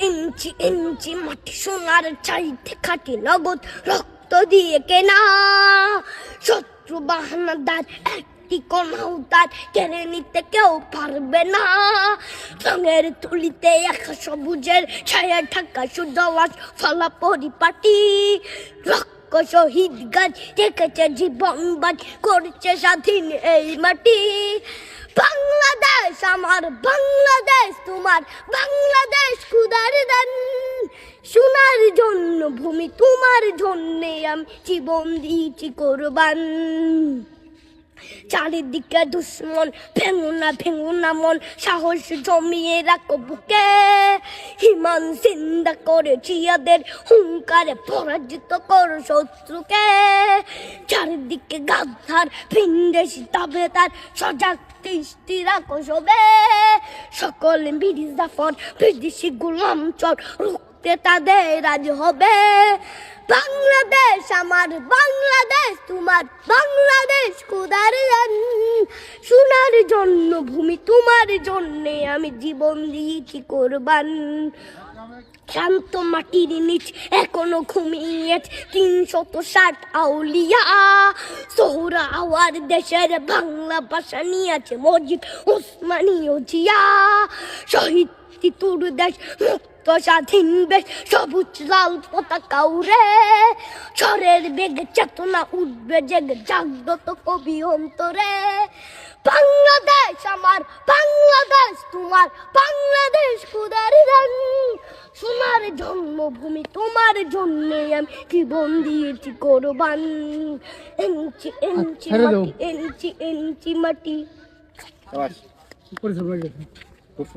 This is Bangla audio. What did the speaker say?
ইঞ্চি ইঞ্চি মাটি সোনার চাইতে খাটি নগদ রক্ত দিয়ে কেনা। শত্রু বাহানাদার একটি কণাও তার কেড়ে নিতে কেউ পারবে না। রঙের তুলিতে একা সবুজের ছায়া ঢাকা সুজলাস ফলা পরিপাটি। রক্ত শহীদ গাছ রেখেছে জীবন বাজ করছে স্বাধীন এই মাটি। বাংলাদেশ আমার বাংলাদেশ তোমার বাংলাদেশ খুদার দান। সোনার জন্য ভূমি তোমার জন্যে আমি জীবন দিয়েছি কোরবান। চারিদিকে দুশ্মন ভেঙো না মন সাহস জমিয়ে রাখো বুকে। হিমান চিন্তা করেছি এদের হুঙ্কারে পরাজিত করো শত্রুকে। চারিদিকে গাদ্দার ভিনদেশি তবে তার সজাগ দৃষ্টি রাখো সবে। সকল মির্জাফর বিদেশি গোলাম চর রুখতে তাদের আজ হবে। বাংলাদেশ আমার বাংলাদেশ তোমার বাংলাদেশ খুদার দান। সোনার জন্য ভূমি তোমার জন্যে আমি জীবন দিয়েছি কোরবান। শান্ত মাটির নিচ এখনো ঘুমিয়ে ৩৬০ আউলিয়া। সোহরা আওয়ার দেশের বাংলা ভাষা নিয়ে আছে মজিদ ওসমানীয় জিয়া। শহীদ তিতুর দেশ মুক্ত স্বাধীন বেশ সবুজ লাল পতাকা উড়ে। ঝড়ের বেগে চেতনা উঠবে জেগে জাগ্রত কবি অন্তরে। বাংলাদেশ আমার বাংলাদেশ তোমার বাংলাদেশ খুদার দান। সোনার জন্মভূমি তোমার জন্যে আমি জীবন দিয়েছি কোরবান। ইঞ্চি ইঞ্চি মাটি ইঞ্চি ইঞ্চি মাটি।